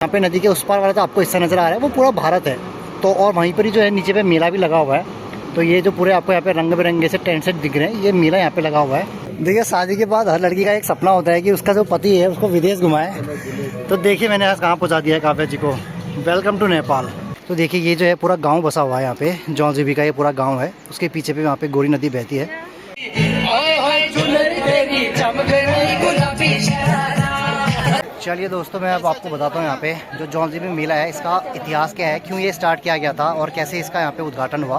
यहाँ पे नदी के उस पार वाला तो आपको हिस्सा नज़र आ रहा है वो पूरा भारत है। तो और वहीं पर ही जो है नीचे पे मेला भी लगा हुआ है। तो ये जो पूरे आपको यहाँ पे रंग बिरंगे से टेंट सेट दिख रहे हैं, ये मेला यहाँ पे लगा हुआ है। देखिए शादी के बाद हर लड़की का एक सपना होता है कि उसका जो पति है उसको विदेश घुमाए। तो देखिए मैंने आज कहाँ पहुँचा दिया है काव्या जी को। Welcome to Nepal. तो देखिए ये जो है पूरा गाँव बसा हुआ है यहाँ पे, जौलजीबी का ये पूरा गाँव है। उसके पीछे पे यहाँ पे गोरी नदी बहती है। चलिए दोस्तों मैं अब आपको बताता हूँ यहाँ पे जो जौलजीबी मेला है इसका इतिहास क्या है, क्यों ये स्टार्ट किया गया था और कैसे इसका यहाँ पे उद्घाटन हुआ।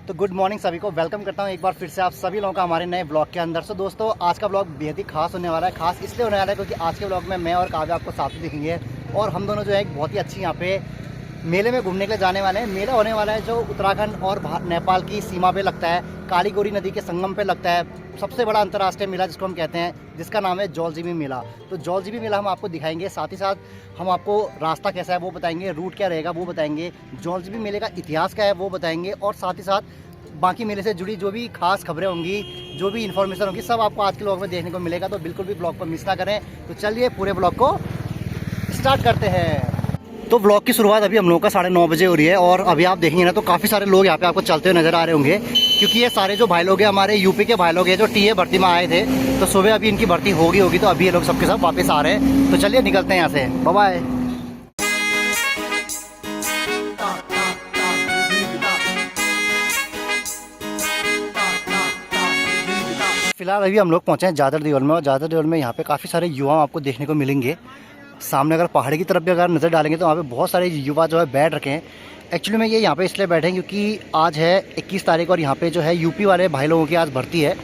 तो गुड मॉर्निंग सभी को, वेलकम करता हूँ एक बार फिर से आप सभी लोगों का हमारे नए ब्लॉग के अंदर। तो दोस्तों आज का ब्लॉग बेहद ही खास होने वाला है। खास इसलिए होने वाला है क्योंकि आज के ब्लॉग में मैं और काव्या आपको साथ में दिखेंगे और हम दोनों जो है एक बहुत ही अच्छी यहाँ पे मेले में घूमने के लिए जाने वाले हैं। मेला होने वाला है जो उत्तराखंड और नेपाल की सीमा पे लगता है, काली गोरी नदी के संगम पे लगता है। सबसे बड़ा अंतर्राष्ट्रीय मेला जिसको हम कहते हैं, जिसका नाम है जौलजीबी मेला। तो जौलजीबी मेला हम आपको दिखाएंगे, साथ ही साथ हम आपको रास्ता कैसा है वो बताएंगे, रूट क्या रहेगा वो बताएंगे, जौलजीबी मेले का इतिहास क्या है वो बताएंगे और साथ ही साथ बाकी मेले से जुड़ी जो भी खास खबरें होंगी, जो भी इन्फॉर्मेशन होगी, सब आपको आज के ब्लॉग में देखने को मिलेगा। तो बिल्कुल भी ब्लॉग को मिस ना करें। तो चलिए पूरे ब्लॉग को स्टार्ट करते हैं। तो ब्लॉग की शुरुआत अभी हम लोगों का 9:30 बजे हो रही है और अभी आप देखेंगे ना तो काफ़ी सारे लोग यहाँ पे आपको चलते हुए नजर आ रहे होंगे, क्योंकि ये सारे जो भाई लोग हैं हमारे यूपी के भाई लोग हैं जो टीए भर्ती में आए थे। तो सुबह अभी इनकी भर्ती होगी तो अभी ये लोग सबके सब वापस आ रहे हैं। तो चलिए निकलते हैं यहाँ से, बाय बाय। फिलहाल अभी हम लोग पहुँचे हैं जादर देवल में और जादर देवल में यहाँ पे काफ़ी सारे युवा आपको देखने को मिलेंगे। सामने अगर पहाड़ी की तरफ भी अगर नज़र डालेंगे तो वहाँ पे बहुत सारे युवा जो है बैठ रखे हैं। एक्चुअली में ये यहाँ पे इसलिए बैठे हैं क्योंकि आज है 21 तारीख और यहाँ पे जो है यूपी वाले भाई लोगों की आज भर्ती है।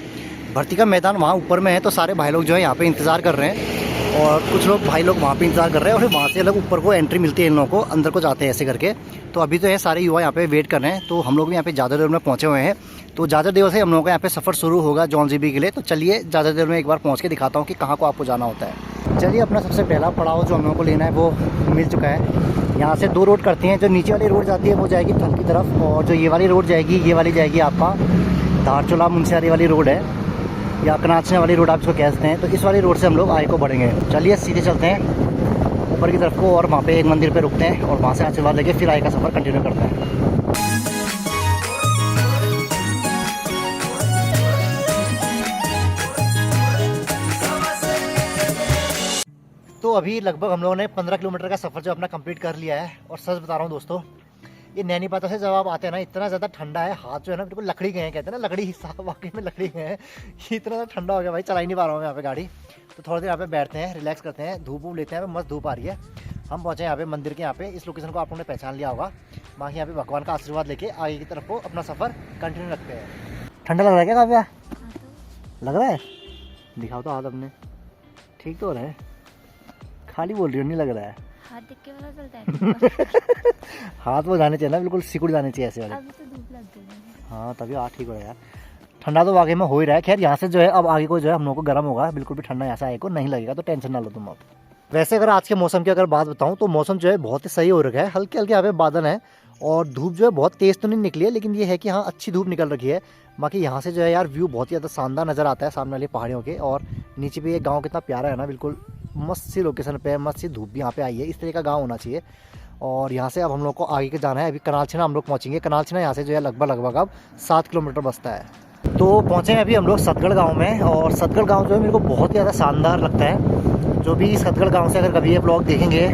भर्ती का मैदान वहाँ ऊपर में है, तो सारे भाई लोग जो है यहाँ पे इंतज़ार कर रहे हैं और कुछ लोग भाई लोग वहाँ पे इंतज़ार कर रहे हैं और फिर वहाँ से लोग ऊपर को एंट्री मिलती है इन लोगों को, अंदर को जाते हैं ऐसे करके। तो अभी तो है सारे युवा यहाँ पे वेट कर रहे हैं। तो हम लोग भी यहाँ पे जादर देवल में पहुँचे हुए हैं। तो जादर देवल से हम लोगों का यहाँ पे सफ़र शुरू होगा जौलजीबी के लिए। तो चलिए जादर देवल में एक बार पहुँच के दिखाता हूँ कि कहाँ को आपको जाना होता है। चलिए अपना सबसे पहला पड़ाव जो हम लोगों को लेना है वो मिल चुका है। यहाँ से 2 रोड करती हैं। जो नीचे वाली रोड जाती है वो जाएगी थल की तरफ और जो ये वाली रोड जाएगी ये वाली जाएगी आपका धारचूला मुंशियारी वाली रोड है या कनाचने वाली रोड आप इसको कह सकते हैं। तो इस वाली रोड से हम लोग आगे को बढ़ेंगे। चलिए सीधे चलते हैं ऊपर की तरफ को और वहाँ पे एक मंदिर पे रुकते हैं और वहाँ से आशीर्वाद लेके फिर आगे का सफ़र कंटिन्यू करते हैं। तो अभी लगभग हम लोगों ने 15 किलोमीटर का सफ़र जो अपना कंप्लीट कर लिया है। और सच बता रहा हूँ दोस्तों, ये नैनीपाता से जब आप आते हैं ना इतना ज़्यादा ठंडा है, हाथ जो है ना बिल्कुल लकड़ी गए हैं, कहते हैं ना लकड़ी, वाकई में लकड़ी गए हैं। ये इतना ज़्यादा ठंडा हो गया भाई, चला ही नहीं पा रहा हूँ यहाँ पे गाड़ी। तो थोड़ी देर यहाँ पे बैठते हैं, रिलैक्स करते हैं, धूप वूप लेते हैं। मस्त धूप आ रही है। हम पहुँचे यहाँ पे मंदिर के यहाँ पे, इस लोकेशन को आप लोगों ने पहचान लिया होगा। बाकी यहाँ पे भगवान का आशीर्वाद लेके आगे की तरफ को अपना सफ़र कंटिन्यू रखते हैं। ठंडा लग रहा है क्या काव्या? लग रहा है? दिखाओ तो हाथ अपने, ठीक तो हो रहा है? खाली बोल रही हो, नहीं लग रहा है? हाथ देख के पता चलता है। हाथ वो जाने चाहिए ना, बिल्कुल सिकुड़ जाने चाहिए ऐसे वाले। अभी तो धूप लग गई है। हाँ तभी हाथ ठीक हो रहा है यार। ठंडा तो वाकई में हो ही रहा है। खैर यहाँ से जो है अब आगे को जो है हम लोग को गर्म होगा, बिल्कुल भी ठंडा यहाँ से आगे को नहीं लगेगा, तो टेंशन ना लो तुम अब। वैसे अगर आज के मौसम की अगर बात बताऊँ तो मौसम जो है बहुत ही सही हो रखा है। हल्के हल्के यहाँ पे बादल हैं और धूप जो है बहुत तेज़ तो नहीं निकली है, लेकिन ये है कि हाँ अच्छी धूप निकल रखी है। बाकी यहाँ से जो है यार व्यू बहुत ही ज़्यादा शानदार नज़र आता है सामने वाली पहाड़ियों के। और नीचे भी ये गाँव कितना प्यारा है ना, बिल्कुल मस्त सी लोकेशन पे, मस्त सी धूप भी यहाँ पे आई है। इस तरह का गांव होना चाहिए। और यहाँ से अब हम लोग को आगे के जाना है। अभी कनालछिना हम लोग पहुँचेंगे। कनालछिना यहाँ से जो है लगभग अब 7 किलोमीटर बसता है। तो पहुँचे हैं अभी हम लोग सतगढ़ गांव में। और सतगढ़ गांव जो है मेरे को बहुत ही ज़्यादा शानदार लगता है। जो भी सतगढ़ गांव से अगर कभी ये ब्लॉग देखेंगे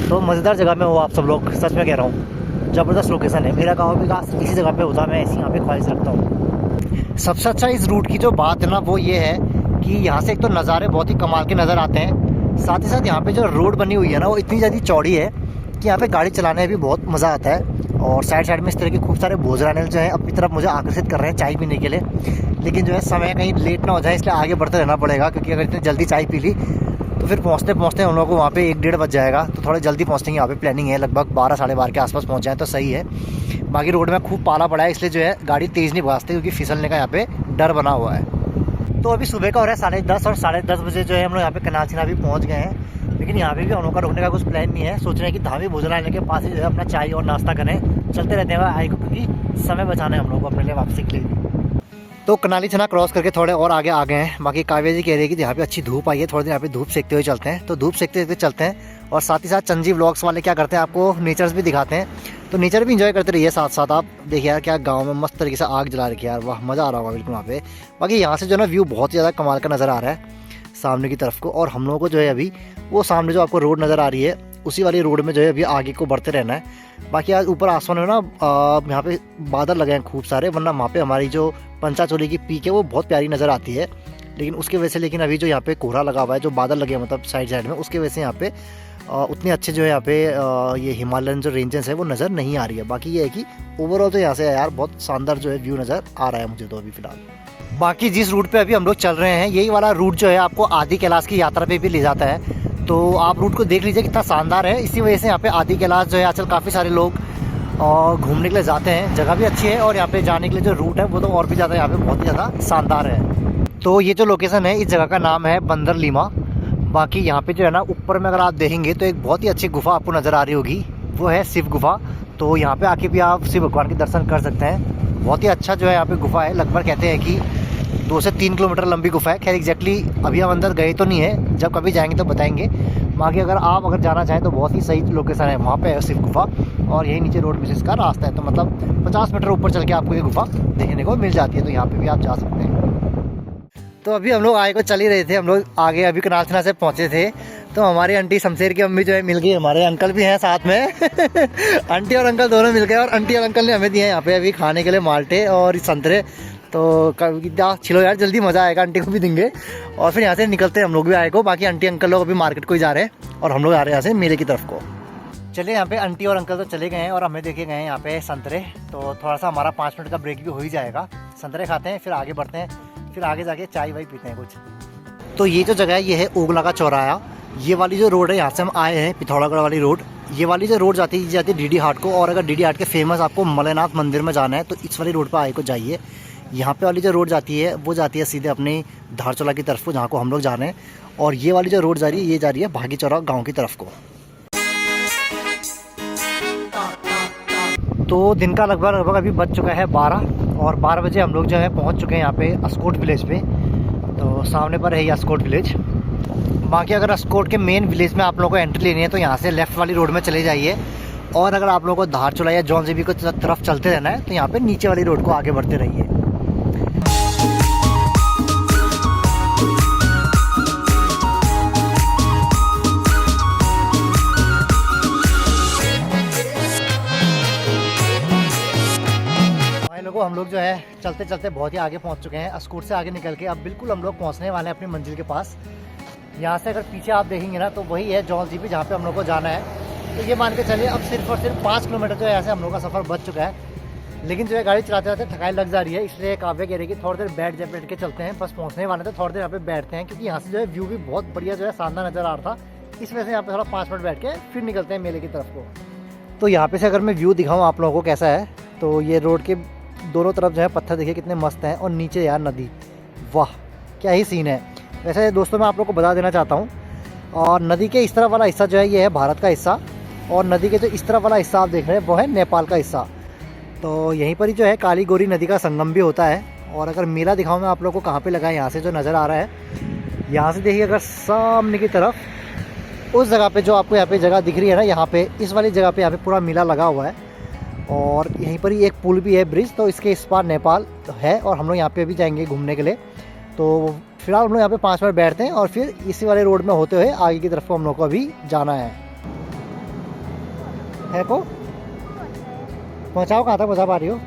तो मज़ेदार जगह में हो आप सब लोग, सच में कह रहा हूँ, ज़बरदस्त लोकेशन है। मेरा गाँव भी काश इसी जगह पर होता, मैं ऐसी यहाँ पर ख्वाहिश रखता हूँ। सबसे अच्छा इस रूट की जो बात है ना वो ये है कि यहाँ से एक तो नज़ारे बहुत ही कमाल के नज़र आते हैं, साथ ही साथ यहाँ पे जो रोड बनी हुई है ना वो इतनी ज़्यादा चौड़ी है कि यहाँ पे गाड़ी चलाने में भी बहुत मज़ा आता है। और साइड साइड में इस तरह के खूब सारे भोजनालय जो है अपनी तरफ मुझे आकर्षित कर रहे हैं चाय पीने के लिए। लेकिन जो है समय कहीं लेट ना हो जाए इसलिए आगे बढ़ते रहना पड़ेगा, क्योंकि अगर इतनी जल्दी चाय पी ली तो फिर पहुँचते पहुँचते हम लोग को वहाँ पे 1-1:30 बज जाएगा। तो थोड़ा जल्दी पहुँचेंगे, यहाँ पे प्लानिंग है लगभग 12-12:30 के आसपास पहुँच जाए तो सही है। बाकी रोड में खूब पाला पड़ा है, इसलिए जो है गाड़ी तेज़ नहीं भगाते क्योंकि फिसलने का यहाँ पे डर बना हुआ है। तो अभी सुबह का हो रहा है 10:30 और 10:30 बजे जो है हम लोग यहाँ पे कनालछिना भी पहुँच गए हैं। लेकिन यहाँ पे भी हम लोग का रुकने का कुछ प्लान नहीं है। सोच रहे हैं कि धामी भोजनालय के पास ही जो है अपना चाय और नाश्ता करें, चलते रहते हैं आगे को, क्योंकि समय बचाना है हम लोग को अपने लिए वापसी के लिए। तो कनाली छना क्रॉस करके थोड़े और आगे आ गए हैं। बाकी काव्या जी कह रही है कि यहाँ पे अच्छी धूप आई है, थोड़ी देर यहाँ पे धूप सेकते हुए चलते हैं। तो धूप सेकते हुए चलते हैं और साथ ही साथ चंजी व्लॉग्स वाले क्या करते हैं, आपको नेचर्स भी दिखाते हैं। तो नेचर भी इंजॉय करते रहिए साथ साथ। आप देखिए यार क्या गाँव में मस्त तरीके से आग जला रखी है यार, वाह मज़ा आ रहा होगा बिल्कुल वहाँ पे। बाकी यहाँ से जो ना व्यू बहुत ही ज़्यादा कमाल का नज़र आ रहा है सामने की तरफ को। और हम लोगों को जो है अभी वो सामने जो आपको रोड नज़र आ रही है उसी वाली रोड में जो है अभी आगे को बढ़ते रहना है। बाकी आज ऊपर आसमान में ना यहाँ पे बादल लगे हैं खूब सारे, वरना वहाँ पे हमारी जो पंचाचोली की पीक है वो बहुत प्यारी नज़र आती है। लेकिन उसके वजह से लेकिन अभी जो यहाँ पे कोहरा लगा हुआ है, जो बादल लगे हैं मतलब साइड साइड में, उसके वजह से यहाँ पे उतने अच्छे जो है यहाँ पे ये हिमालयन जो रेंजेस है वो नज़र नहीं आ रही है। बाकी ये है कि ओवरऑल तो यहाँ से यार बहुत शानदार जो है व्यू नज़र आ रहा है मुझे तो अभी फ़िलहाल। बाकी जिस रूट पे अभी हम लोग चल रहे हैं यही वाला रूट जो है आपको आदि कैलाश की यात्रा पे भी ले जाता है। तो आप रूट को देख लीजिए कितना शानदार है। इसी वजह से यहाँ पे आदि कैलाश जो है आजकल काफ़ी सारे लोग घूमने के लिए जाते हैं। जगह भी अच्छी है और यहाँ पे जाने के लिए जो रूट है वो तो और भी ज़्यादा यहाँ पे बहुत ही ज़्यादा शानदार है। तो ये जो लोकेशन है इस जगह का नाम है बंदर लीमा। बाकी यहाँ पे जो है ना ऊपर में अगर आप देखेंगे तो एक बहुत ही अच्छी गुफा आपको नज़र आ रही होगी, वो है शिव गुफा। तो यहाँ पे आके भी आप शिव भगवान के दर्शन कर सकते हैं। बहुत ही अच्छा जो है यहाँ पे गुफा है, लगभग कहते हैं कि 2 से 3 किलोमीटर लंबी गुफा है। खैर एग्जैक्टली अभी हम अंदर गए तो नहीं है, जब कभी जाएंगे तो बताएंगे। बाकी अगर आप जाना चाहें तो बहुत ही सही लोकेशन है, वहाँ पे है शिव गुफा और यही नीचे रोड में से इसका रास्ता है। तो मतलब 50 मीटर ऊपर चल के आपको ये गुफा देखने को मिल जाती है, तो यहाँ पे भी आप जा सकते हैं। तो अभी हम लोग आगे को चल ही रहे थे, हम लोग आगे अभी कनालछना से पहुँचे थे। तो हमारी आंटी शमशेर की अम्मी जो है मिल गई, हमारे अंकल भी हैं साथ में आंटी और अंकल दोनों मिल गए और आंटी और अंकल ने हमें दिए हैं यहाँ पे अभी खाने के लिए माल्टे और संतरे। तो छिलो यार जल्दी मज़ा आएगा, आंटी को भी देंगे। और फिर यहाँ से निकलते हैं हम लोग भी आए को। बाकी आंटी अंकल लोग अभी मार्केट को ही जा रहे हैं और हम लोग आ रहे हैं यहाँ से मेले की तरफ को। चलिए यहाँ पे आंटी और अंकल तो चले गए हैं और हमें देखे गए हैं यहाँ पे संतरे। तो थोड़ा सा हमारा 5 मिनट का ब्रेक भी हो ही जाएगा, संतरे खाते हैं फिर आगे बढ़ते हैं, फिर आगे जाके चाय वाय पीते हैं कुछ। तो ये जो जगह है ये है ओगला का चौराहा। ये वाली जो रोड है यहाँ से हम आए हैं पिथौरागढ़ वाली रोड, ये वाली जो रोड जाती है डीडी हाट को। और अगर डीडी हाट के फेमस आपको मलयनाथ मंदिर में जाना है तो इस वाली रोड पर आए को जाइए। यहाँ पे वाली जो रोड जाती है वो जाती है सीधे अपनी धारचूला की तरफ को, जहाँ को हम लोग जा रहे हैं। और ये वाली जो रोड जा रही है ये जा रही है भागीचौरा गांव की तरफ को। तो दिन का लगभग अभी बज चुका है 12 और 12 बजे हम लोग जो है पहुँच चुके हैं यहाँ पे अस्कोट विलेज पे। तो सामने पर है ये अस्कोट विलेज। बाकी अगर अस्कोट के मेन विलेज में आप लोगों को एंट्री लेनी है तो यहाँ से लेफ्ट वाली रोड में चले जाइए। और अगर आप लोगों को धारचूला या जॉन जेबी की तरफ चलते रहना है तो यहाँ पे नीचे वाली रोड को आगे बढ़ते रहिए। हम लोग जो है चलते चलते बहुत ही आगे पहुंच चुके हैं। अस्कोट से आगे निकल के अब बिल्कुल हम लोग पहुंचने वाले हैं अपनी मंजिल के पास। यहाँ से अगर पीछे आप देखेंगे ना तो वही है जॉन जेबी जहाँ पे हम लोग को जाना है। तो ये मान के चलिए अब सिर्फ और सिर्फ 5 किलोमीटर जो है यहाँ से हम लोग का सफ़र बच चुका है। लेकिन जो है गाड़ी चलाते चलाते थकाई लग जा रही है, इसलिए काव्य कह रही है कि थोड़ी देर बैठ के चलते हैं, बस पहुँचने वाले तो थोड़ी देर यहाँ पे बैठते हैं, क्योंकि यहाँ से जो है व्यू भी बहुत बढ़िया जो है शानदार नज़र आ रहा था। इस वजह से यहाँ पे थोड़ा 5 मिनट बैठ के फिर निकलते हैं मेले की तरफ को। तो यहाँ पे से अगर मैं व्यू दिखाऊँ आप लोगों को कैसा है, तो ये रोड के दोनों तरफ जो है पत्थर देखिए कितने मस्त हैं और नीचे यार नदी, वाह क्या ही सीन है। वैसे दोस्तों मैं आप लोग को बता देना चाहता हूँ, और नदी के इस तरफ वाला हिस्सा जो है ये है भारत का हिस्सा और नदी के जो इस तरफ वाला हिस्सा आप देख रहे हैं वो है नेपाल का हिस्सा। तो यहीं पर ही जो है काली गोरी नदी का संगम भी होता है। और अगर मेला दिखाऊँ मैं आप लोग को कहाँ पे लगा है, यहाँ से जो नज़र आ रहा है, यहाँ से देखिए अगर सामने की तरफ उस जगह पे जो आपको यहाँ पे जगह दिख रही है ना, यहाँ पे इस वाली जगह पे यहाँ पे पूरा मेला लगा हुआ है। और यहीं पर ही एक पुल भी है, ब्रिज, तो इसके इस पार नेपाल है और हम लोग यहाँ पे भी जाएंगे घूमने के लिए। तो फिलहाल हम लोग यहाँ पे 5 मिनट बैठते हैं और फिर इसी वाले रोड में होते हुए आगे की तरफ को हम लोग को अभी जाना है को पहुँचाओ, कहाँ तक पहुँचा पा रही हो?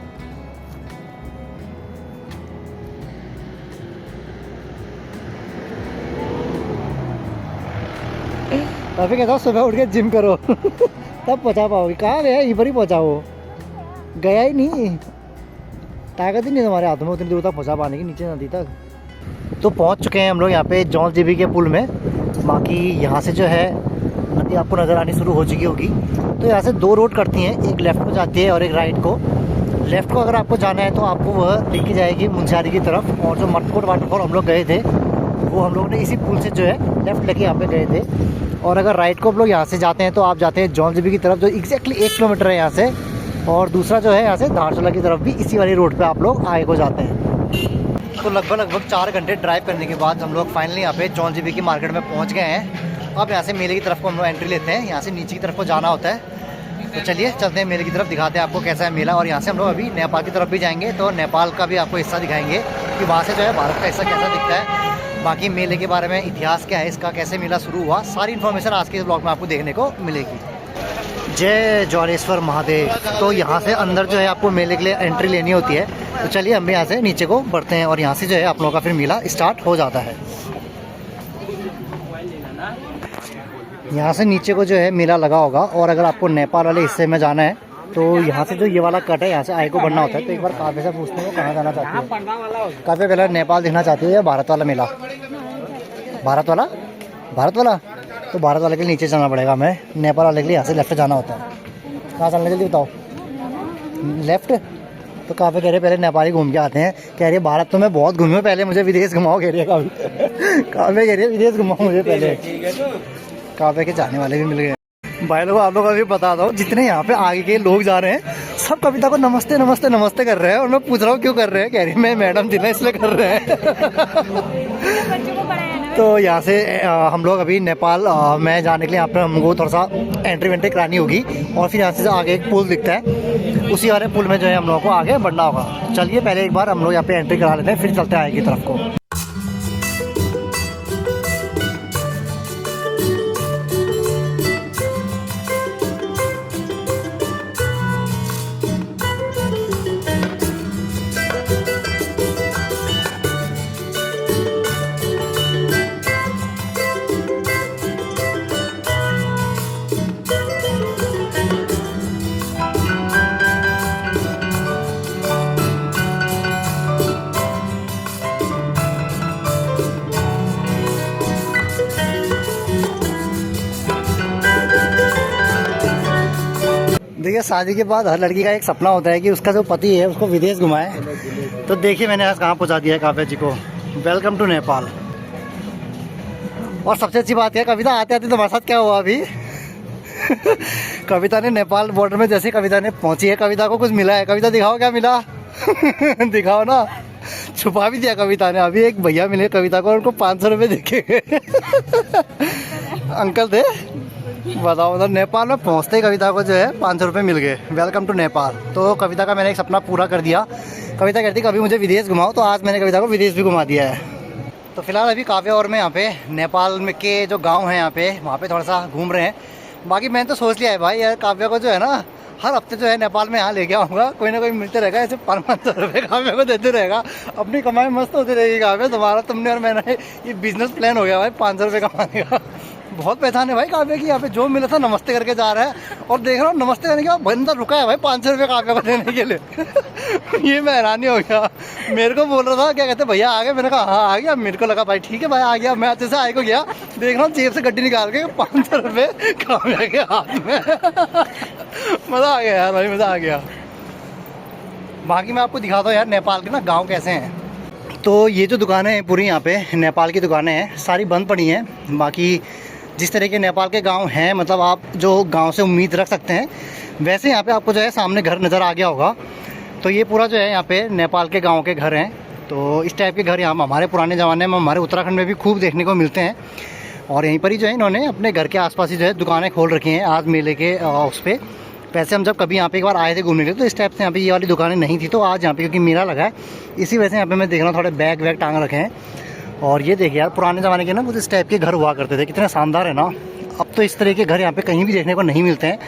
काफ़ी कहता हूँ सुबह उठ के जिम करो तब पहुँचा पाओगे। कहाँ गया? यहीं पर ही पहुँचाओ, गया ही नहीं, ताकत ही नहीं तुम्हारे हाथों में उतनी दूर तक पहुँचा पाने की नीचे नदी तक। तो पहुँच चुके हैं हम लोग यहाँ पे जॉन जेबी के पुल में। बाकी यहाँ से जो है नदी आपको नज़र आनी शुरू हो चुकी होगी। तो यहाँ से 2 रोड करती हैं, एक लेफ़्ट को जाती है और एक राइट को। लेफ़्ट को अगर आपको जाना है तो आपको वह लेके जाएगी मुंशियारी की तरफ। और जो मटकोट वाटरफॉल हम लोग गए थे वो हम लोग ने इसी पुल से जो है लेफ़्ट लेके यहाँ पे गए थे। और अगर राइट को हम लोग यहाँ से जाते हैं तो आप जाते हैं जॉन जेबी की तरफ, जो एग्जैक्टली 1 किलोमीटर है यहाँ से। और दूसरा जो है यहाँ से धारचूला की तरफ भी इसी वाली रोड पे आप लोग आगे को जाते हैं। तो लगभग 4 घंटे ड्राइव करने के बाद हम लोग फाइनली यहाँ पे जॉन जीबी की मार्केट में पहुँच गए हैं। अब यहाँ से मेले की तरफ को हम लोग एंट्री लेते हैं, यहाँ से नीचे की तरफ को जाना होता है। तो चलिए चलते हैं मेले की तरफ, दिखाते हैं आपको कैसा है मेला। और यहाँ से हम लोग अभी नेपाल की तरफ भी जाएंगे, तो नेपाल का भी आपको हिस्सा दिखाएंगे कि वहाँ से जो है भारत का हिस्सा कैसा दिखता है। बाकी मेले के बारे में, इतिहास क्या है इसका, कैसे मेला शुरू हुआ, सारी इन्फॉर्मेशन आज के इस ब्लॉग में आपको देखने को मिलेगी। जय ज्वालेश्वर महादेव। तो यहाँ से अंदर जो है आपको मेले के लिए एंट्री लेनी होती है। तो चलिए हम भी यहाँ से नीचे को बढ़ते हैं और यहाँ से जो है आप लोगों का फिर मेला स्टार्ट हो जाता है। यहाँ से नीचे को जो है मेला लगा होगा। और अगर आपको नेपाल वाले हिस्से में जाना है तो यहाँ से जो ये वाला कट है यहाँ से आगे को बढ़ना होता है। तो एक बार काव्य से पूछते हैं वो कहाँ जाना चाहती है। काव्य पहले नेपाल देखना चाहती है या भारत वाला मेला? भारत वाला? भारत वाला? तो भारत वाले के लिए नीचे जाना पड़ेगा हमें, नेपाल वाले के लिए यहाँ से लेफ्ट जाना होता है। कहाँ चलने जल्दी बताओ। लेफ्ट? तो काव्य कह रहे पहले नेपाल ही घूम के आते हैं। कह रही है भारत तो मैं बहुत घूमी हूँ, पहले मुझे विदेश घुमाओ। कह रही है काव्य कह रही है विदेश घुमाओ मुझे पहले। काव्य के जाने वाले भी मिल गए। भाई लोगों आप लोगों को भी बता दो, जितने यहाँ पे आगे के लोग जा रहे हैं सब कविता को नमस्ते नमस्ते नमस्ते कर रहे हैं। और मैं पूछ रहा हूँ क्यों कर रहे हैं, कह रही मैं मैडम थी ना इसलिए कर रहे हैं। तो यहाँ से हम लोग अभी नेपाल में जाने के लिए यहाँ पर हमको थोड़ा सा एंट्री वेंट्री करानी होगी। और फिर यहाँ से आगे एक पुल दिखता है, उसी वाले पुल में जो है हम लोगों को आगे बढ़ना होगा। चलिए पहले एक बार हम लोग यहाँ पे एंट्री करा लेते हैं, फिर चलते हैं आगे की तरफ को। देखिए शादी के बाद हर लड़की का एक सपना होता है कि उसका जो पति है उसको विदेश घुमाए। तो देखिए मैंने आज कहाँ पहुँचा दिया है काव्या जी को। Welcome to Nepal. और सबसे अच्छी बात है कविता आते आते तुम्हारे साथ क्या हुआ अभी। कविता ने नेपाल बॉर्डर में जैसे कविता ने पहुंची है, कविता को कुछ मिला है। कविता दिखाओ क्या मिला। दिखाओ ना। छुपा भी दिया कविता ने। अभी एक भैया मिले कविता को, उनको 500 रुपये देखे। अंकल थे। बताओ मतलब नेपाल में पहुंचते ही कविता को जो है 500 रुपये मिल गए। Welcome to Nepal. तो कविता का मैंने एक सपना पूरा कर दिया। कविता कहती कभी मुझे विदेश घुमाओ, तो आज मैंने कविता को विदेश भी घुमा दिया है। तो फिलहाल अभी काव्य और मैं यहाँ पे नेपाल में के जो गांव हैं यहाँ पे, वहाँ पे थोड़ा सा घूम रहे हैं। बाकी मैंने तो सोच लिया है भाई यार काव्य को जो है ना हर हफ्ते जो है नेपाल में यहाँ लेके आऊँगा, कोई ना कोई मिलते रहेगा। ऐसे 500 रुपये काव्य को देते रहेगा, अपनी कमाई मस्त होती रहेगी। काव्य तुम्हारा, तुमने और मैंने ये बिजनेस प्लान हो गया भाई 500 रुपये कमाने का। बहुत पहचान है भाई काव्य की। यहाँ पे जो मिला था नमस्ते करके जा रहा है। और देख रहा हूँ नमस्ते करने के बाद बंदा रुका है भाई 500 रुपये काव्य को देने के लिए। ये मैं हैरानी हो गया। मेरे को बोल रहा था क्या कहते भैया आ गए, मैंने कहा हाँ आ गया। मेरे को लगा भाई ठीक है भाई आ गया। मैं अच्छे से आए को गया, देख रहा हूँ जेब से गड्डी निकाल के 500 रुपये काव्य के हाथ में। मज़ा आ गया यार भाई, मज़ा आ गया। बाकी मैं आपको दिखाता हूँ यार नेपाल के ना गाँव कैसे हैं। तो ये जो दुकानें हैं पूरी यहाँ पे नेपाल की दुकानें हैं, सारी बंद पड़ी हैं। बाकी जिस तरह के नेपाल के गांव हैं, मतलब आप जो गांव से उम्मीद रख सकते हैं, वैसे यहाँ पे आपको जो है सामने घर नज़र आ गया होगा। तो ये पूरा जो है यहाँ पे नेपाल के गांव के घर हैं। तो इस टाइप के घर यहाँ हमारे पुराने ज़माने में हमारे उत्तराखंड में भी खूब देखने को मिलते हैं। और यहीं पर ही जो है इन्होंने अपने घर के आसपास ही जो है दुकानें खोल रखी हैं आज मेले के उस पर। वैसे हम जब कभी यहाँ पे एक बार आए थे घूमने के लिए तो इस टाइप से यहाँ पे ये वाली दुकानें नहीं थी। तो आज यहाँ पे क्योंकि मेला लगा है इसी वजह से यहाँ पे मैं देख रहा हूँ थोड़े बैग वैग टांग रखे हैं। और ये देखिए यार पुराने ज़माने के ना कुछ इस टाइप के घर हुआ करते थे, कितने शानदार है ना। अब तो इस तरह के घर यहाँ पे कहीं भी देखने को नहीं मिलते हैं,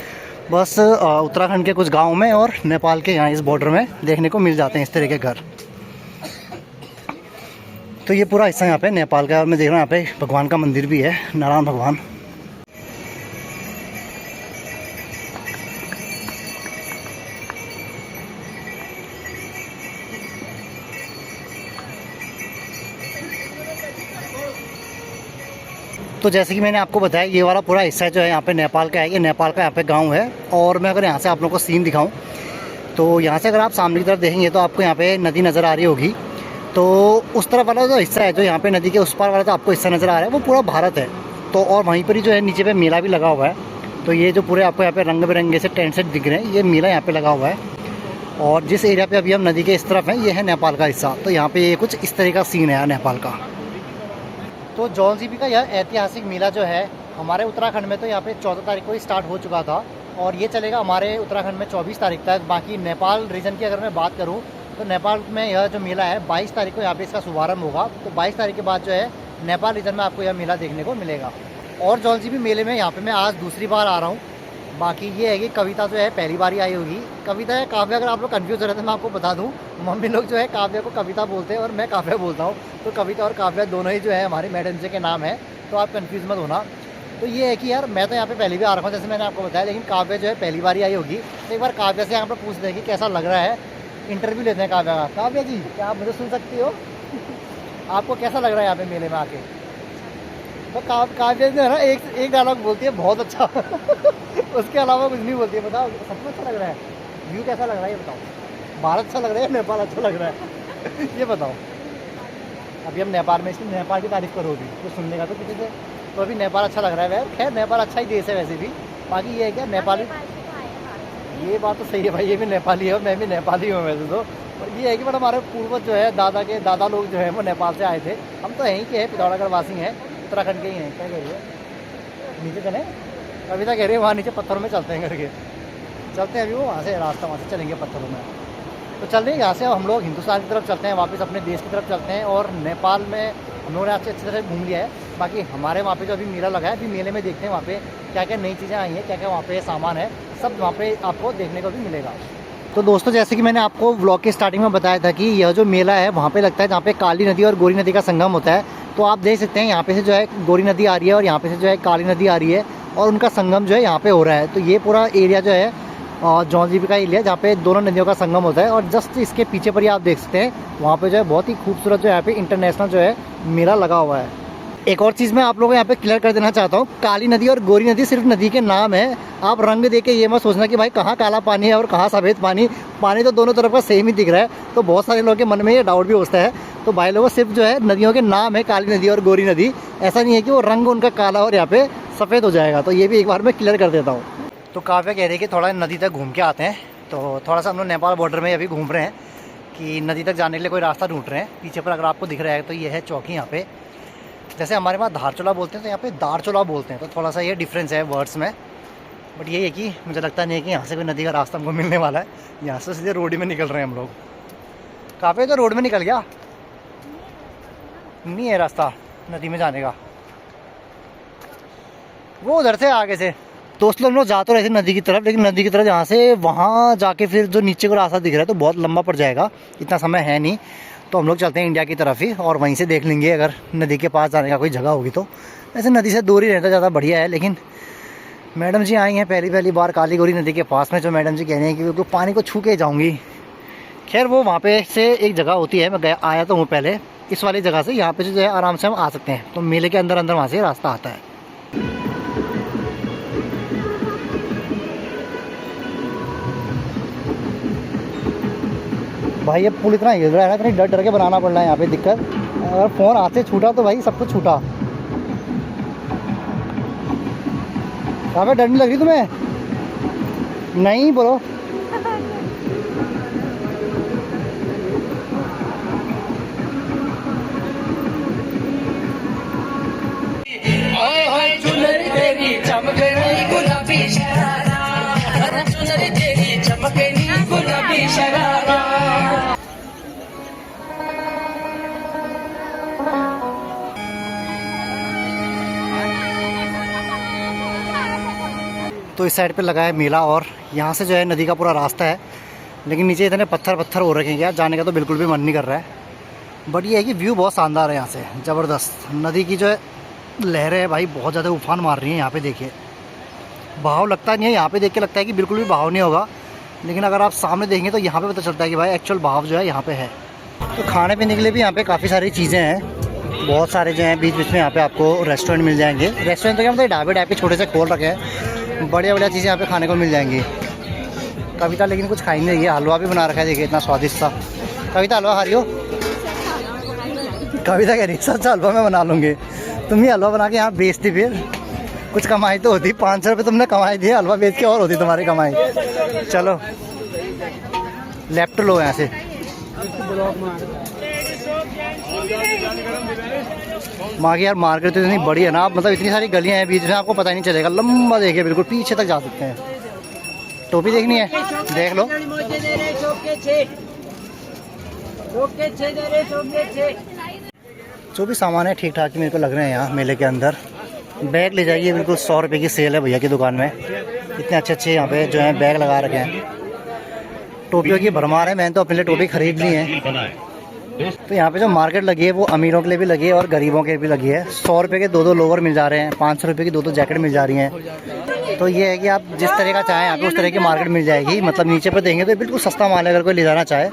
बस उत्तराखंड के कुछ गाँव में और नेपाल के यहाँ इस बॉर्डर में देखने को मिल जाते हैं इस तरह के घर। तो ये पूरा हिस्सा यहाँ पे नेपाल का। और मैं देख रहा हूँ यहाँ पे भगवान का मंदिर भी है, नारायण भगवान। तो जैसे कि मैंने आपको बताया ये वाला पूरा हिस्सा जो है यहाँ पे नेपाल का है। ये नेपाल का यहाँ पे गांव है। और मैं अगर यहाँ से आप लोगों को सीन दिखाऊं तो यहाँ से अगर आप सामने की तरफ देखेंगे तो आपको यहाँ पे नदी नज़र आ रही होगी। तो उस तरफ वाला जो हिस्सा है जो यहाँ पे नदी के उस पार वाला जो आपको हिस्सा नज़र आ रहा है वो पूरा भारत है। तो और वहीं पर ही जो है नीचे पे मेला भी लगा हुआ है। तो ये जो पूरे आपको यहाँ पे रंग बिरंगे से टेंट सेट दिख रहे हैं, ये मेला यहाँ पे लगा हुआ है। और जिस एरिया पे अभी हम नदी के इस तरफ हैं ये है नेपाल का हिस्सा। तो यहाँ पे ये कुछ इस तरह का सीन है यार नेपाल का। तो जॉन जीबी का यह ऐतिहासिक मेला जो है हमारे उत्तराखंड में तो यहाँ पे 14 तारीख को ही स्टार्ट हो चुका था और ये चलेगा हमारे उत्तराखंड में 24 तारीख तक। बाकी नेपाल रीजन की अगर मैं बात करूँ तो नेपाल में यह जो मेला है 22 तारीख को यहाँ पे इसका शुभारंभ होगा। तो 22 तारीख के बाद जो है नेपाल रीजन में आपको यह मेला देखने को मिलेगा। और जॉन जीबी मेले में यहाँ पे मैं आज दूसरी बार आ रहा हूँ। बाकी ये है कि कविता जो है पहली बार ही आई होगी। कविता है काव्या, अगर आप लोग कंफ्यूज हो रहे थे मैं आपको बता दूं, मम्मी लोग जो है काव्या को कविता बोलते हैं और मैं काव्या बोलता हूँ। तो कविता और काव्या दोनों ही जो है हमारी मैडम जी के नाम है, तो आप कंफ्यूज मत होना। तो ये है कि यार मैं तो यहाँ पे पहली बार आ रहा हूँ जैसे मैंने आपको बताया, लेकिन काव्या जो है पहली बार ही आई होगी। तो एक बार काव्या से यहाँ पर पूछ दें कि कैसा लग रहा है। इंटरव्यू लेते हैं काव्या का। काव्या जी क्या आप मुझे सुन सकती हो? आपको कैसा लग रहा है यहाँ पे मेले में आके? तो काव्या जो है ना एक डायलॉग बोलती है बहुत अच्छा उसके अलावा कुछ नहीं बोलती है। बताओ सच में अच्छा लग रहा है? व्यू कैसा लग रहा है ये बताओ? भारत अच्छा लग रहा है, नेपाल अच्छा लग रहा है ये बताओ। अभी हम नेपाल में, इसकी नेपाल की तारीफ करोगी तो सुनने का तो किसी से, तो अभी नेपाल अच्छा लग रहा है वैसे। खैर नेपाल अच्छा ही देश है वैसे भी। बाकी ये है क्या नेपाली, ये बात तो सही है भाई, ये भी नेपाली है और मैं भी नेपाली हूँ वैसे तो। और ये है कि बट हमारे पूर्वज जो है दादा के दादा लोग जो है वो नेपाल से आए थे। हम तो यहीं के हैं, पिथौरागढ़ वासी हैं, उत्तराखंड के ही हैं। क्या कह रही है? नीचे चलें? कविता कह रही है वहाँ नीचे पत्थरों में चलते हैं करके। चलते हैं अभी वो वहाँ से रास्ता, वहाँ से चलेंगे पत्थरों में। तो चल रहे हैं यहाँ से हम लोग हिंदुस्तान की तरफ चलते हैं, वापस अपने देश की तरफ चलते हैं। और नेपाल में हम लोगों ने अच्छी तरह घूम लिया है। बाकी हमारे वहाँ पे जो अभी मेला लगा है, अभी मेले में देखते हैं वहाँ पे क्या क्या नई चीज़ें आई हैं, क्या क्या वहाँ पे सामान है, सब वहाँ पे आपको देखने को भी मिलेगा। तो दोस्तों जैसे कि मैंने आपको व्लॉग की स्टार्टिंग में बताया था कि यह जो मेला है वहाँ पे लगता है जहाँ पे काली नदी और गोरी नदी का संगम होता है। तो आप देख सकते हैं यहाँ पे से जो है गोरी नदी आ रही है और यहाँ पे से जो है काली नदी आ रही है और उनका संगम जो है यहाँ पे हो रहा है। तो ये पूरा एरिया जो है जॉन जीबी का एरिया जहाँ पे दोनों नदियों का संगम होता है। और जस्ट इसके पीछे पर ही आप देख सकते हैं वहाँ पे जो है बहुत ही खूबसूरत जो यहाँ पे इंटरनेशनल जो है मेला लगा हुआ है। एक और चीज़ मैं आप लोगों को यहाँ पे क्लियर कर देना चाहता हूँ, काली नदी और गोरी नदी सिर्फ नदी के नाम है। आप रंग देख के ये मत सोचना कि भाई कहाँ काला पानी है और कहाँ सफ़ेद पानी। पानी तो दोनों तरफ का सेम ही दिख रहा है। तो बहुत सारे लोगों के मन में ये डाउट भी होता है। तो भाई लोगों सिर्फ जो है नदियों के नाम है काली नदी और गोरी नदी, ऐसा नहीं है कि वो रंग उनका काला और यहाँ पे सफ़ेद हो जाएगा। तो ये भी एक बार मैं क्लियर कर देता हूँ। तो काव्या कह रही है कि थोड़ा नदी तक घूम के आते हैं। तो थोड़ा सा हम लोग नेपाल बॉर्डर में अभी घूम रहे हैं कि नदी तक जाने के लिए कोई रास्ता ढूंढ रहे हैं। पीछे पर अगर आपको दिख रहा है तो ये है चौकी। यहाँ पे जैसे हमारे वहाँ धारचूला बोलते हैं तो यहाँ पे दारचूला बोलते हैं। तो थोड़ा सा ये डिफरेंस है वर्ड्स में। बट ये है कि मुझे लगता नहीं है कि यहाँ से कोई नदी का रास्ता हमको मिलने वाला है। यहाँ से सीधे रोड में निकल रहे हैं हम लोग। काफ़ी तो रोड में निकल गया, नहीं है रास्ता नदी में जाने का, वो उधर से आगे से। दोस्तों हम लोग जा तो रहे थे नदी की तरफ, लेकिन नदी की तरफ यहाँ से वहाँ जाके फिर जो नीचे को रास्ता दिख रहा है तो बहुत लंबा पड़ जाएगा, इतना समय है नहीं। तो हम लोग चलते हैं इंडिया की तरफ ही और वहीं से देख लेंगे अगर नदी के पास जाने का कोई जगह होगी तो। वैसे नदी से दूर ही रहता ज़्यादा बढ़िया है। लेकिन मैडम जी आई हैं पहली बार काली गोरी नदी के पास में, जो मैडम जी कह रहे हैं कि वो पानी को छू के जाऊँगी। खैर वो वहाँ पे से एक जगह होती है, मैं आया तो हूँ पहले इस वाली जगह से। यहाँ पे जो है आराम से हम आ सकते हैं। तो मेले के अंदर वहाँ से रास्ता आता है। भाई ये पुल इतना हिल रहा है ना, इतनी डर डर के बनाना पड़ रहा है यहाँ पे। दिक्कत अगर फ़ोन हाथ से छूटा तो भाई सब कुछ छूटा। यहाँ पे डर नहीं लग रही तुम्हें? नहीं बोलो। तो इस साइड पे लगा है मेला और यहाँ से जो है नदी का पूरा रास्ता है। लेकिन नीचे इतने पत्थर हो रखे हैं यार, जाने का तो बिल्कुल भी मन नहीं कर रहा है। बट ये है कि व्यू बहुत शानदार है यहाँ से, ज़बरदस्त। नदी की जो है लहरें है भाई बहुत ज़्यादा उफान मार रही हैं यहाँ पे। देखिए बहाव लगता नहीं है यहाँ पे, देख के लगता है कि बिल्कुल भी बहाव नहीं होगा, लेकिन अगर आप सामने देखेंगे तो यहाँ पे पता चलता है कि भाई एक्चुअल बहाव जो है यहाँ पे है। तो खाने पीने के लिए भी यहाँ पे काफ़ी सारी चीज़ें हैं, बहुत सारे जो हैं बीच बीच में यहाँ पे आपको रेस्टोरेंट मिल जाएंगे। रेस्टोरेंट तो क्या मतलब ढाबे टाइप के छोटे से खोल रखे हैं, बढ़िया बढ़िया चीज़ें यहाँ पे खाने को मिल जाएंगी। कविता लेकिन कुछ खाई नहीं रही है, हलवा भी बना रखा है देखिए इतना स्वादिष्ट सा। कविता हलवा खा रही हो? कविता कह रही सच हलवा मैं बना लूँगी। तुम ही हलवा बना के यहाँ बेचती, फिर कुछ कमाई तो होती। 500 रुपये तुमने कमाई दिए, हलवा बेच के और होती तुम्हारी कमाई। चलो लेफ्ट लो यहाँ से। माँ की यार मार्केट तो इतनी बड़ी है ना, आप मतलब इतनी सारी गलियां हैं बीच में, आपको पता ही नहीं चलेगा। लंबा देखिए, बिल्कुल पीछे तक जा सकते हैं। टोपी देखनी है, देख लो। जो भी सामान है ठीक ठाक ही मेरे को लग रहे हैं यहाँ मेले के अंदर। बैग ले जाइए, बिल्कुल 100 रुपये की सेल है भैया की दुकान में। इतने अच्छे अच्छे यहाँ पे जो है बैग लगा रखे हैं। टोपियों की भरमार है, मैंने तो अपने लिए टोपी खरीद ली है। तो यहाँ पे जो मार्केट लगी है वो अमीरों के लिए भी लगी है और गरीबों के लिए भी लगी है। 100 रुपये के 2 लोवर मिल जा रहे हैं, 500 रुपये की 2 जैकेट मिल जा रही हैं। तो ये है कि आप जिस तरह का चाहें यहाँ पे उस तरह की मार्केट मिल जाएगी। मतलब नीचे पर देंगे तो बिल्कुल सस्ता माल है अगर कोई ले जाना चाहे।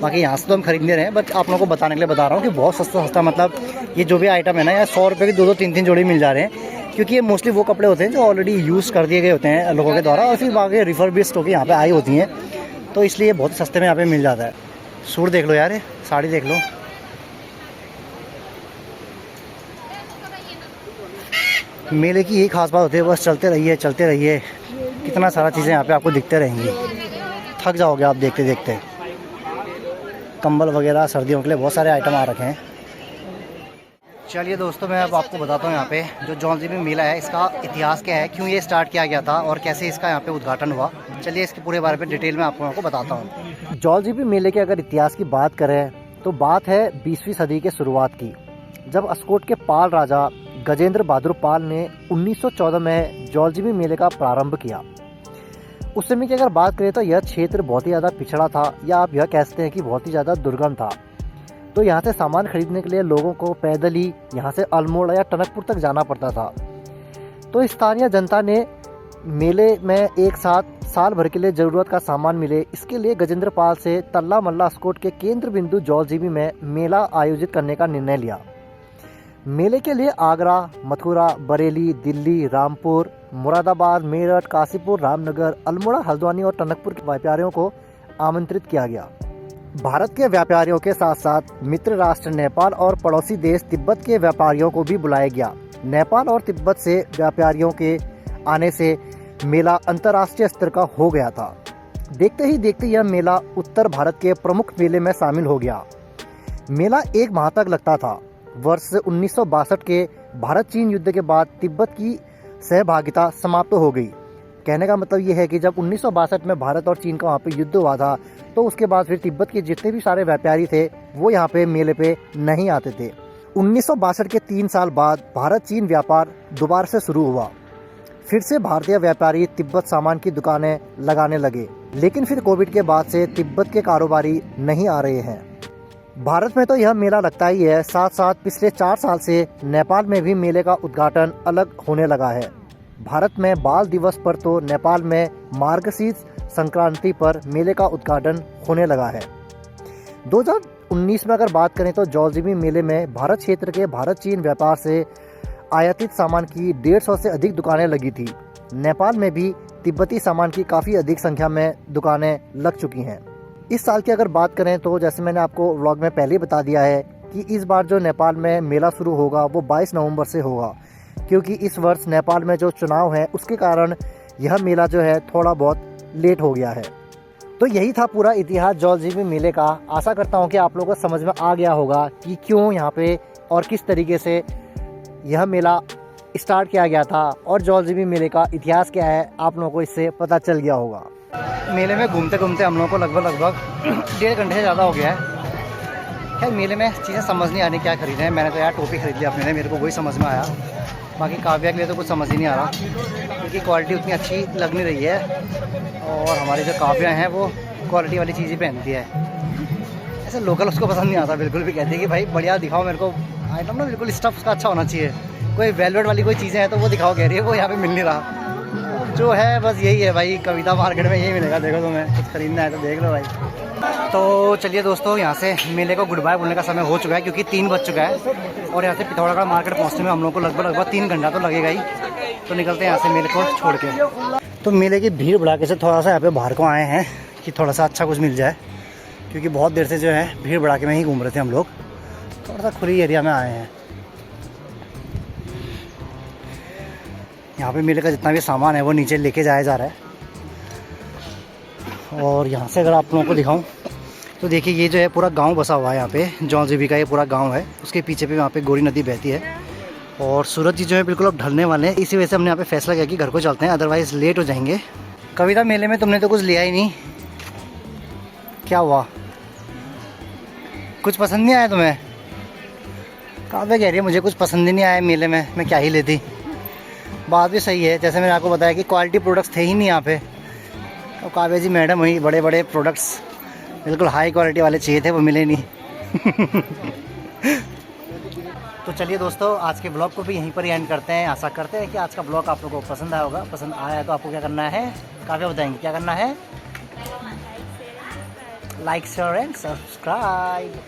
बाकी यहाँ से तो हम खरीदने रहे हैं, बट आप लोगों को बताने के लिए बता रहा हूँ कि बहुत सस्ता मतलब ये जो भी आइटम है ना, यार 100 रुपये की 2 3 जोड़ी मिल जा रहे हैं। क्योंकि ये मोस्टली वो कपड़े होते हैं जो ऑलरेडी यूज़ कर दिए गए होते हैं लोगों के द्वारा, और फिर आगे रिफर्बिश्ड होकर यहाँ पे आई होती हैं। तो इसलिए बहुत सस्ते में यहाँ पे मिल जाता है। सूट देख लो यार, ये साड़ी देख लो। मेले की यही खास बात होती है, बस चलते रहिए। कितना सारा चीज़ें यहाँ पे आपको दिखते रहेंगी, थक जाओगे आप देखते देखते। कंबल वगैरह सर्दियों के लिए बहुत सारे आइटम आ रखे हैं। चलिए दोस्तों, मैं अब आपको बताता हूँ यहाँ पे जो जॉन्जीबी मेला है इसका इतिहास क्या है, क्यों ये स्टार्ट किया गया था और कैसे इसका यहाँ पे उद्घाटन हुआ। चलिए इसके पूरे बारे में डिटेल में आपको बताता हूँ। जॉन्जीबी मेले के अगर इतिहास की बात करें तो बात है 20वीं सदी के शुरुआत की, जब अस्कोट के पाल राजा गजेंद्र बहादुर पाल ने 1914 में जॉन्जीबी मेले का प्रारंभ किया। उस समय की अगर बात करें तो यह क्षेत्र बहुत ही ज़्यादा पिछड़ा था, या आप यह कह सकते हैं कि बहुत ही ज़्यादा दुर्गम था। तो यहाँ से सामान खरीदने के लिए लोगों को पैदल ही यहाँ से अल्मोड़ा या टनकपुर तक जाना पड़ता था। तो स्थानीय जनता ने मेले में एक साथ साल भर के लिए ज़रूरत का सामान मिले, इसके लिए गजेंद्र पाल से तल्ला मल्ला अस्कोट के केंद्र बिंदु जॉन्जीबी में मेला आयोजित करने का निर्णय लिया। मेले के लिए आगरा, मथुरा, बरेली, दिल्ली, रामपुर, मुरादाबाद, मेरठ, काशीपुर, रामनगर, अल्मोड़ा, हल्द्वानी और टनकपुर के व्यापारियों को आमंत्रित किया गया। भारत के व्यापारियों के साथ साथ मित्र राष्ट्र नेपाल और पड़ोसी देश तिब्बत के व्यापारियों को भी बुलाया गया। नेपाल और तिब्बत से व्यापारियों के आने से मेला अंतर्राष्ट्रीय स्तर का हो गया था। देखते ही देखते यह मेला उत्तर भारत के प्रमुख मेले में शामिल हो गया। मेला 1 माह तक लगता था। वर्ष 1962 के भारत चीन युद्ध के बाद तिब्बत की सहभागिता समाप्त हो गई। कहने का मतलब ये है कि जब 1962 में भारत और चीन का वहाँ पे युद्ध हुआ था, तो उसके बाद फिर तिब्बत के जितने भी सारे व्यापारी थे वो यहाँ पे मेले पे नहीं आते थे। 1962 के 3 साल बाद भारत चीन व्यापार दोबारा से शुरू हुआ। फिर से भारतीय व्यापारी तिब्बत सामान की दुकानें लगाने लगे, लेकिन फिर कोविड के बाद से तिब्बत के कारोबारी नहीं आ रहे हैं। भारत में तो यह मेला लगता ही है, साथ साथ पिछले 4 साल से नेपाल में भी मेले का उद्घाटन अलग होने लगा है। भारत में बाल दिवस पर तो नेपाल में मार्गशीर्ष संक्रांति पर मेले का उद्घाटन होने लगा है। 2019 में अगर बात करें तो जॉन्जीबी मेले में भारत क्षेत्र के भारत चीन व्यापार से आयातित सामान की 150 से अधिक दुकानें लगी थी। नेपाल में भी तिब्बती सामान की काफ़ी अधिक संख्या में दुकानें लग चुकी हैं। इस साल की अगर बात करें तो जैसे मैंने आपको व्लॉग में पहले ही बता दिया है कि इस बार जो नेपाल में मेला शुरू होगा वो 22 नवंबर से होगा, क्योंकि इस वर्ष नेपाल में जो चुनाव है उसके कारण यह मेला जो है थोड़ा बहुत लेट हो गया है। तो यही था पूरा इतिहास जॉन्जीबी मेले का। आशा करता हूँ कि आप लोगों को समझ में आ गया होगा कि क्यों यहाँ पे और किस तरीके से यह मेला स्टार्ट किया गया था और जॉन्जीबी मेले का इतिहास क्या है, आप लोगों को इससे पता चल गया होगा। मेले में घूमते घूमते हम लोगों को लगभग 1.5 घंटे से ज़्यादा हो गया है। खैर मेले में चीज़ें समझ नहीं आनी क्या खरीदें हैं। मैंने तो यार टोपी खरीद लिया अपने लिए, मेरे को वही समझ में आया। बाकी काव्या के लिए तो कुछ समझ ही नहीं आ रहा, क्योंकि क्वालिटी उतनी अच्छी लग नहीं रही है और हमारी जो काव्या हैं वो क्वालिटी वाली चीज़ ही पहनती है। ऐसे लोकल उसको पसंद नहीं आता बिल्कुल भी। कहती है कि भाई बढ़िया दिखाओ मेरे को आइटम ना, बिल्कुल स्टफ उसका अच्छा होना चाहिए। कोई वेलवेट वाली कोई चीज़ें हैं तो वो दिखाओ, कह रही है। वो यहाँ पे मिल नहीं रहा। जो है बस यही है भाई, कविता मार्केट में यही मिलेगा। देखो तुम्हें कुछ खरीदना है तो देख लो भाई। तो चलिए दोस्तों, यहाँ से मेले को गुड बाय बोलने का समय हो चुका है, क्योंकि 3 बज चुका है और यहाँ से पिथौरागढ़ मार्केट पहुँचने में हम लोग को लगभग 3 घंटा तो लगेगा ही। तो निकलते हैं यहाँ से मेले को छोड़ के। तो मेले की भीड़ भड़ाके से थोड़ा सा यहाँ पे बाहर को आए हैं कि थोड़ा सा अच्छा कुछ मिल जाए, क्योंकि बहुत देर से जो है भीड़ भड़ाके में ही घूम रहे थे हम लोग। थोड़ा सा खुली एरिया में आए हैं। यहाँ पे मेले का जितना भी सामान है वो नीचे लेके जाया जा रहा है। और यहाँ से अगर आप लोगों को दिखाऊं तो देखिए ये जो है पूरा गांव बसा हुआ है यहाँ पे, जौनजीबी का ये पूरा गांव है। उसके पीछे पे वहाँ पे गोरी नदी बहती है और सूरज जी जो है बिल्कुल अब ढलने वाले हैं। इसी वजह से हमने यहाँ पे फैसला किया कि घर को चलते हैं, अदरवाइज़ लेट हो जाएंगे। कविता, मेले में तुमने तो कुछ लिया ही नहीं, क्या हुआ? कुछ पसंद नहीं आया तुम्हें? काव्या कह रही है मुझे कुछ पसंद ही नहीं आया मेले में, मैं क्या ही लेती। बात भी सही है, जैसे मैंने आपको बताया कि क्वालिटी प्रोडक्ट्स थे ही नहीं यहाँ पे। तो काव्या जी मैडम हुई, बड़े बड़े प्रोडक्ट्स बिल्कुल हाई क्वालिटी वाले चाहिए थे, वो मिले नहीं। तो चलिए दोस्तों, आज के ब्लॉग को भी यहीं पर ही एंड करते हैं। आशा करते हैं कि आज का ब्लॉग आप लोगों को पसंद आया होगा। पसंद आया तो आपको क्या करना है, काव्या बताएंगे क्या करना है? Like share and subscribe.